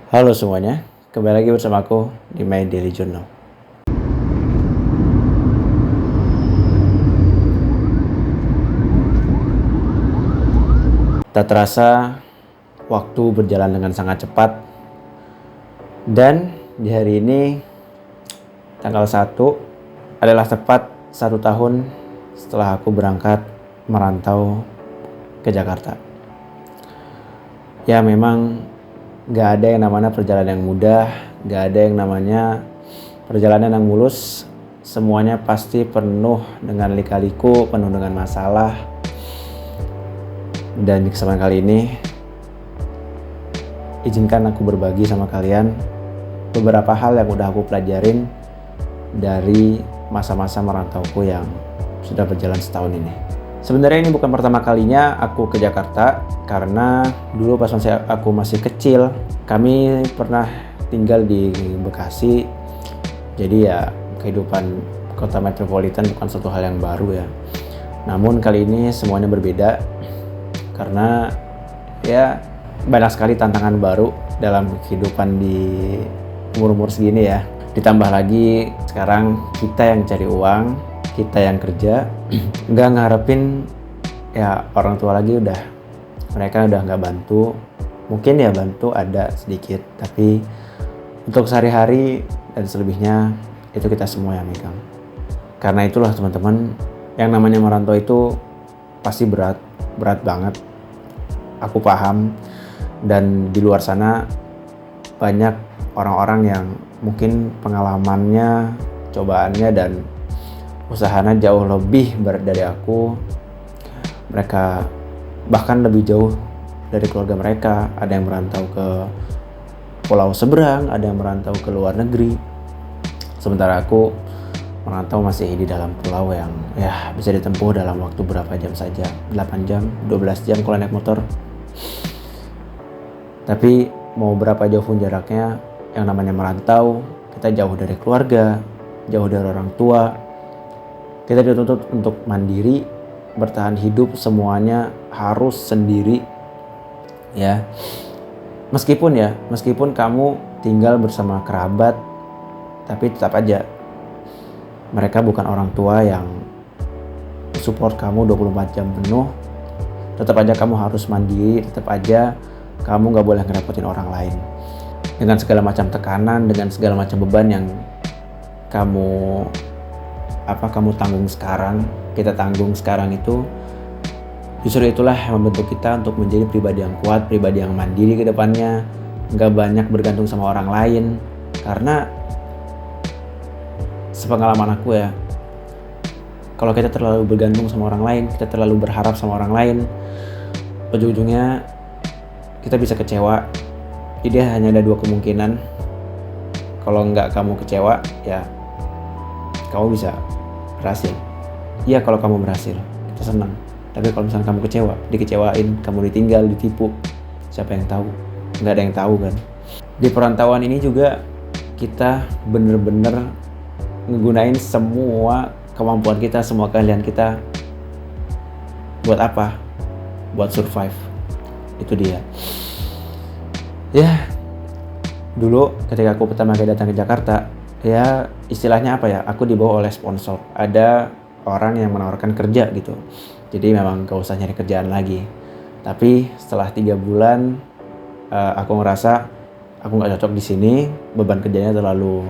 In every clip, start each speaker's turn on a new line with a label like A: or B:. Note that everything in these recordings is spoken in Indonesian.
A: Halo semuanya, kembali lagi bersama aku di My Daily Journal. Tak terasa, waktu berjalan dengan sangat cepat. Dan di hari ini, tanggal 1, adalah tepat 1 tahun setelah aku berangkat merantau ke Jakarta. Ya memang gak ada yang namanya perjalanan yang mudah, gak ada yang namanya perjalanan yang mulus. Semuanya pasti penuh dengan lika-liku, penuh dengan masalah. Dan di kesempatan kali ini, izinkan aku berbagi sama kalian beberapa hal yang udah aku pelajarin dari masa-masa merantauku yang sudah berjalan setahun ini. Sebenarnya ini bukan pertama kalinya aku ke Jakarta, karena dulu pas aku masih kecil, kami pernah tinggal di Bekasi. Jadi ya kehidupan kota metropolitan bukan suatu hal yang baru ya. Namun kali ini semuanya berbeda, karena ya banyak sekali tantangan baru dalam kehidupan di umur-umur segini ya. Ditambah lagi sekarang kita yang cari uang, kita yang kerja, nggak ngarepin ya orang tua lagi. Mereka udah nggak bantu. Mungkin ya bantu ada sedikit, tapi untuk sehari-hari dan selebihnya itu kita semua yang megang. Karena itulah teman-teman, yang namanya merantau itu pasti berat banget. Aku paham, dan di luar sana banyak orang-orang yang mungkin pengalamannya, cobaannya dan usahanya jauh lebih berat dari aku. Mereka bahkan lebih jauh dari keluarga mereka. Ada yang merantau ke pulau seberang, ada yang merantau ke luar negeri. Sementara aku merantau masih di dalam pulau yang ya bisa ditempuh dalam waktu berapa jam saja, 8 jam, 12 jam kalau naik motor. Tapi mau berapa jauh pun jaraknya, yang namanya merantau, kita jauh dari keluarga, jauh dari orang tua. Kita dituntut untuk mandiri, bertahan hidup semuanya harus sendiri. Ya. Meskipun kamu tinggal bersama kerabat, tapi tetap aja mereka bukan orang tua yang support kamu 24 jam penuh. Tetap aja kamu harus mandiri, tetap aja kamu gak boleh ngerepotin orang lain. Dengan segala macam tekanan, dengan segala macam beban yang kamu tanggung sekarang, kita tanggung sekarang itu, justru itulah yang membentuk kita untuk menjadi pribadi yang kuat, pribadi yang mandiri ke depannya, gak banyak bergantung sama orang lain. Karena sepengalaman aku ya, kalau kita terlalu bergantung sama orang lain, kita terlalu berharap sama orang lain, ujung-ujungnya kita bisa kecewa. Jadi hanya ada 2 kemungkinan. Kalau nggak kamu kecewa, ya kamu bisa berhasil. Iya, kalau kamu berhasil, kita senang. Tapi kalau misalnya kamu kecewa, dikecewain, kamu ditinggal, ditipu, siapa yang tahu? Nggak ada yang tahu kan. Di perantauan ini juga kita bener-bener ngegunain semua kemampuan kita, semua keahlian kita. Buat apa? Buat survive. Itu dia. Ya, dulu ketika aku pertama kali datang ke Jakarta, ya istilahnya apa ya, aku dibawa oleh sponsor. Ada orang yang menawarkan kerja gitu. Jadi memang gak usah nyari kerjaan lagi. Tapi setelah 3 bulan, aku ngerasa aku gak cocok di sini. Beban kerjanya terlalu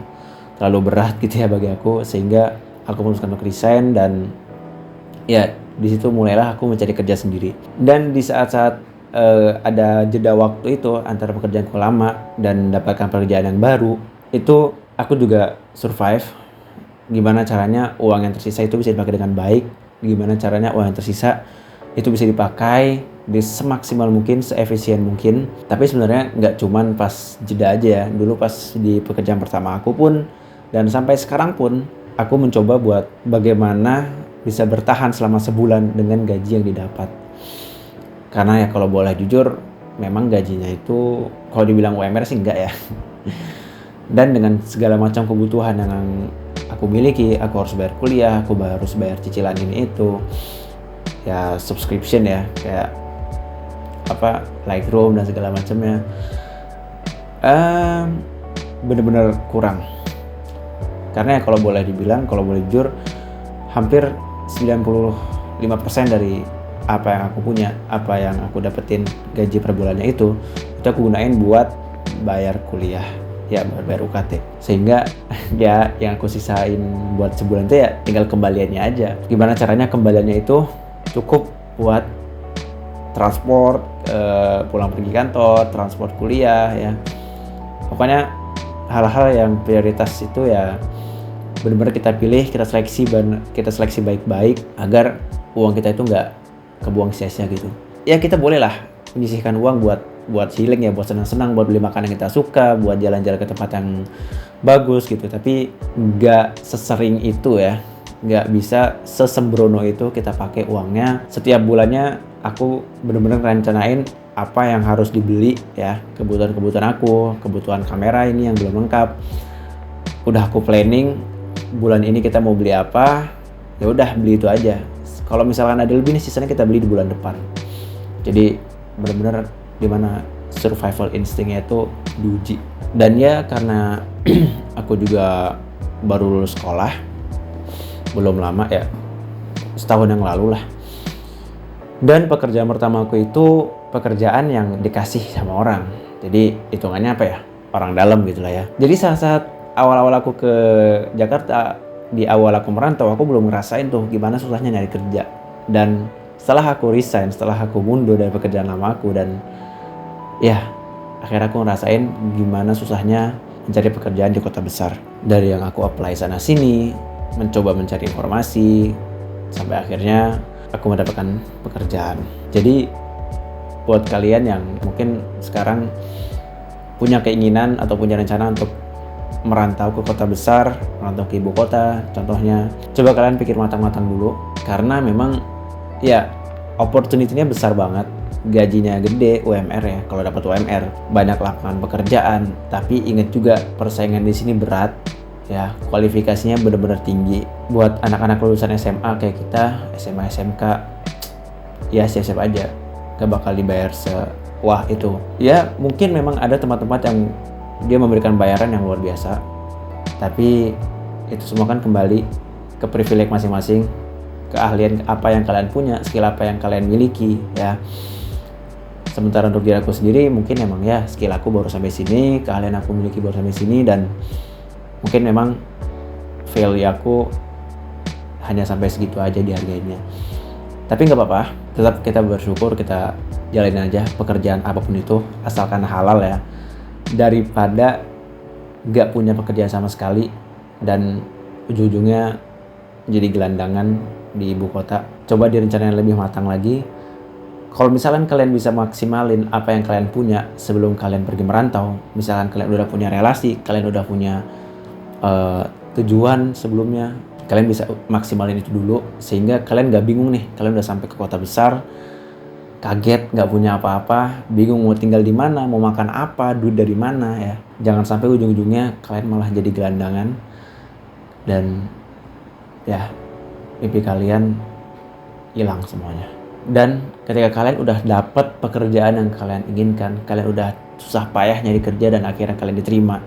A: berat gitu ya bagi aku, sehingga aku memutuskan untuk resign. Dan ya di situ mulailah aku mencari kerja sendiri. Dan di saat-saat ada jeda waktu itu antara pekerjaanku lama dan mendapatkan pekerjaan yang baru, itu aku juga survive. Gimana caranya uang yang tersisa itu bisa dipakai dengan baik, gimana caranya uang yang tersisa itu bisa dipakai di semaksimal mungkin, seefisien mungkin. Tapi sebenarnya nggak cuman pas jeda aja ya. Dulu pas di pekerjaan pertama aku pun, dan sampai sekarang pun, aku mencoba buat bagaimana bisa bertahan selama sebulan dengan gaji yang didapat. Karena ya kalau boleh jujur, memang gajinya itu kalau dibilang UMR sih enggak ya. Dan dengan segala macam kebutuhan yang aku miliki, aku harus bayar kuliah, aku harus bayar cicilan ini itu, ya subscription ya, kayak Lightroom dan segala macamnya. Bener-bener kurang. Karena ya kalau boleh dibilang, kalau boleh jujur, hampir 95% dari apa yang aku punya, apa yang aku dapetin gaji per bulannya itu aku gunain buat bayar kuliah, ya buat bayar UKT. Sehingga ya yang aku sisain buat sebulan itu ya tinggal kembaliannya aja. Gimana caranya kembaliannya itu cukup buat transport, pulang pergi kantor, transport kuliah ya. Pokoknya hal-hal yang prioritas itu ya benar-benar kita pilih, kita seleksi baik-baik agar uang kita itu nggak kebuang sia-sia gitu. Ya kita bolehlah menyisihkan uang buat healing ya, buat senang-senang, buat beli makanan yang kita suka, buat jalan-jalan ke tempat yang bagus gitu. Tapi nggak sesering itu ya, nggak bisa sesembrono itu kita pakai uangnya. Setiap bulannya aku benar-benar rencanain apa yang harus dibeli ya, kebutuhan aku, kebutuhan kamera ini yang belum lengkap. Udah aku planning bulan ini kita mau beli apa, ya udah beli itu aja. Kalau misalkan ada lebih nih, sisanya kita beli di bulan depan. Jadi benar-benar dimana survival instingnya itu diuji. Dan ya karena aku juga baru lulus sekolah, belum lama ya, setahun yang lalu lah. Dan pekerjaan pertama aku itu pekerjaan yang dikasih sama orang. Jadi hitungannya apa ya, orang dalam gitulah ya. Jadi saat awal-awal aku ke Jakarta, di awal aku merantau, aku belum ngerasain tuh gimana susahnya nyari kerja. Dan setelah aku resign, setelah aku mundur dari pekerjaan lama aku, dan ya akhirnya aku ngerasain gimana susahnya mencari pekerjaan di kota besar. Dari yang aku apply sana sini, mencoba mencari informasi, sampai akhirnya aku mendapatkan pekerjaan. Jadi buat kalian yang mungkin sekarang punya keinginan atau punya rencana untuk merantau ke kota besar, merantau ke ibu kota contohnya, coba kalian pikir matang-matang dulu. Karena memang ya opportunity-nya besar banget, gajinya gede, UMR ya, kalau dapat UMR, banyak lapangan pekerjaan. Tapi ingat juga persaingan di sini berat ya, kualifikasinya benar-benar tinggi. Buat anak-anak lulusan SMA kayak kita, SMA SMK, ya siap-siap aja, gak bakal dibayar sewah itu. Ya mungkin memang ada tempat-tempat yang dia memberikan bayaran yang luar biasa, tapi itu semua kan kembali ke privilege masing-masing, keahlian apa yang kalian punya, skill apa yang kalian miliki ya. Sementara untuk diri aku sendiri mungkin emang ya skill aku baru sampai sini, keahlian aku miliki baru sampai sini, dan mungkin memang value aku hanya sampai segitu aja dihargainya. Tapi nggak apa-apa, tetap kita bersyukur, kita jalanin aja pekerjaan apapun itu, asalkan halal ya, daripada nggak punya pekerjaan sama sekali dan ujung-ujungnya jadi gelandangan di ibu kota. Coba direncanain lebih matang lagi. Kalau misalkan kalian bisa maksimalin apa yang kalian punya sebelum kalian pergi merantau, misalkan kalian udah punya relasi, kalian udah punya tujuan sebelumnya, kalian bisa maksimalin itu dulu sehingga kalian gak bingung nih, kalian udah sampai ke kota besar, kaget, gak punya apa-apa, bingung mau tinggal di mana, mau makan apa, duit dari mana ya. Jangan sampai ujung-ujungnya kalian malah jadi gelandangan dan ya mimpi kalian hilang semuanya. Dan ketika kalian udah dapat pekerjaan yang kalian inginkan, kalian udah susah payah nyari kerja dan akhirnya kalian diterima,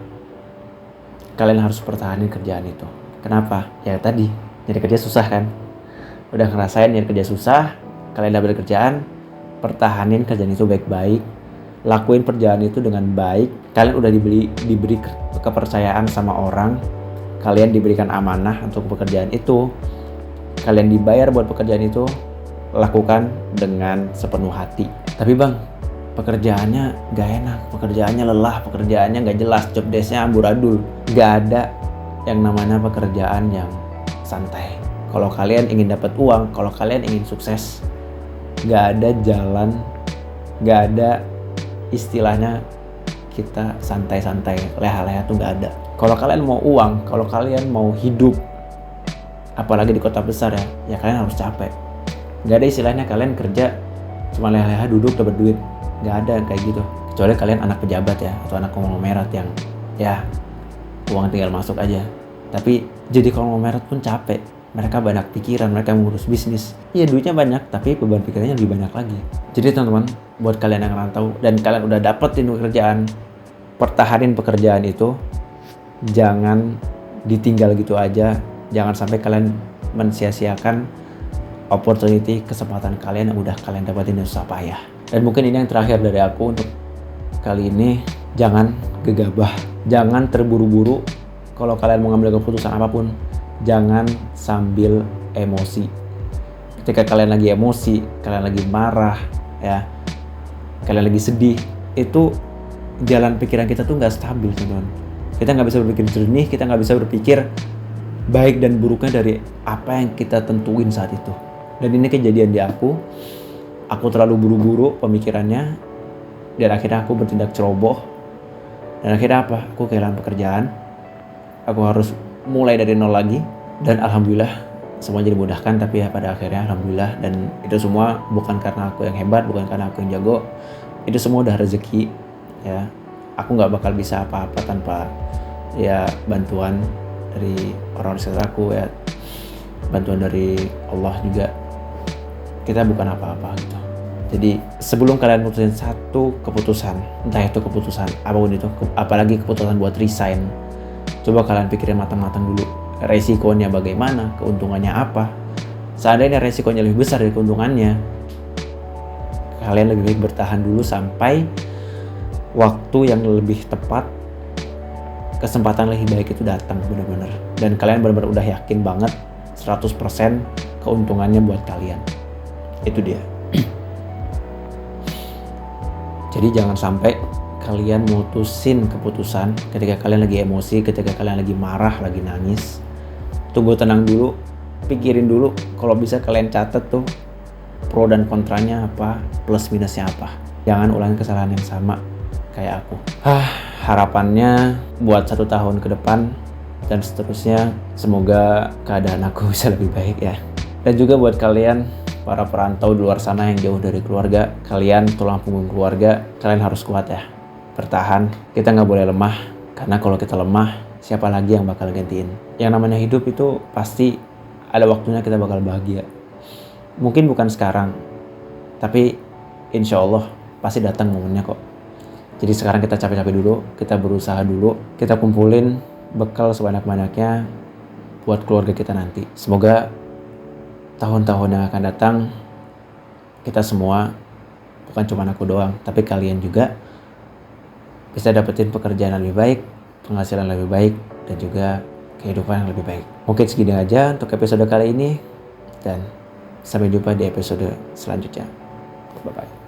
A: kalian harus pertahanin kerjaan itu. Kenapa? Ya tadi, nyari kerja susah kan? Udah ngerasain nyari kerja susah, kalian dapat kerjaan, pertahanin kerjaan itu baik-baik, lakuin kerjaan itu dengan baik. Kalian udah diberi kepercayaan sama orang, kalian diberikan amanah untuk pekerjaan itu, kalian dibayar buat pekerjaan itu, lakukan dengan sepenuh hati. Tapi bang, pekerjaannya gak enak, pekerjaannya lelah, pekerjaannya gak jelas, job desk-nya amburadul. Gak ada yang namanya pekerjaan yang santai. Kalau kalian ingin dapat uang, kalau kalian ingin sukses, gak ada jalan, gak ada istilahnya kita santai-santai, leha-leha tuh gak ada. Kalau kalian mau uang, kalau kalian mau hidup, apalagi di kota besar ya kalian harus capek. Gak ada istilahnya kalian kerja cuma leha-leha duduk dapat duit. Gak ada kayak gitu. Kecuali kalian anak pejabat ya, atau anak konglomerat yang ya uang tinggal masuk aja. Tapi jadi konglomerat pun capek. Mereka banyak pikiran, mereka mengurus bisnis. Iya duitnya banyak, tapi beban pikirannya lebih banyak lagi. Jadi teman-teman, buat kalian yang rantau dan kalian udah dapetin pekerjaan, pertahanin pekerjaan itu, jangan ditinggal gitu aja. Jangan sampai kalian mensia-siakan opportunity, kesempatan kalian yang udah kalian dapatin dengan susah payah. Dan mungkin ini yang terakhir dari aku untuk kali ini, jangan gegabah, jangan terburu-buru. Kalau kalian mau ngambil keputusan apapun, jangan sambil emosi. Ketika kalian lagi emosi, kalian lagi marah, ya, kalian lagi sedih, itu jalan pikiran kita tuh nggak stabil, teman-teman. Kita nggak bisa berpikir jernih, kita nggak bisa berpikir baik dan buruknya dari apa yang kita tentuin saat itu. Dan ini kejadian di aku terlalu buru-buru pemikirannya, dan akhirnya aku bertindak ceroboh. Dan akhirnya apa? Aku kehilangan pekerjaan, aku harus mulai dari nol lagi. Dan alhamdulillah semua jadi dimudahkan, tapi ya pada akhirnya alhamdulillah. Dan itu semua bukan karena aku yang hebat, bukan karena aku yang jago, itu semua udah rezeki, ya. Aku nggak bakal bisa apa-apa tanpa ya bantuan dari orang sekitar aku, ya, bantuan dari Allah juga. Kita bukan apa-apa gitu. Jadi sebelum kalian mutusin satu keputusan, entah itu keputusan apapun itu, apalagi keputusan buat resign, coba kalian pikirin matang-matang dulu. Resikonya bagaimana, keuntungannya apa. Seandainya resikonya lebih besar dari keuntungannya, kalian lebih baik bertahan dulu sampai waktu yang lebih tepat, kesempatan lebih baik itu datang benar-benar. Dan kalian benar-benar udah yakin banget 100% keuntungannya buat kalian. Itu dia. Jadi jangan sampai kalian mutusin keputusan ketika kalian lagi emosi, ketika kalian lagi marah, lagi nangis. Tunggu tenang dulu, pikirin dulu, kalau bisa kalian catat tuh pro dan kontranya apa, plus minusnya apa. Jangan ulangi kesalahan yang sama kayak aku. Harapannya buat 1 tahun ke depan dan seterusnya, semoga keadaan aku bisa lebih baik, ya. Dan juga buat kalian para perantau di luar sana yang jauh dari keluarga, kalian tulang punggung keluarga, kalian harus kuat, ya. Bertahan, kita nggak boleh lemah, karena kalau kita lemah, siapa lagi yang bakal gantiin? Yang namanya hidup itu pasti ada waktunya kita bakal bahagia. Mungkin bukan sekarang, tapi insya Allah pasti datang momennya kok. Jadi sekarang kita capek-capek dulu, kita berusaha dulu, kita kumpulin bekal sebanyak-banyaknya buat keluarga kita nanti. Semoga tahun-tahun yang akan datang, kita semua, bukan cuma aku doang, tapi kalian juga bisa dapetin pekerjaan yang lebih baik, penghasilan yang lebih baik, dan juga kehidupan yang lebih baik. Mungkin segini aja untuk episode kali ini, dan sampai jumpa di episode selanjutnya. Bye-bye.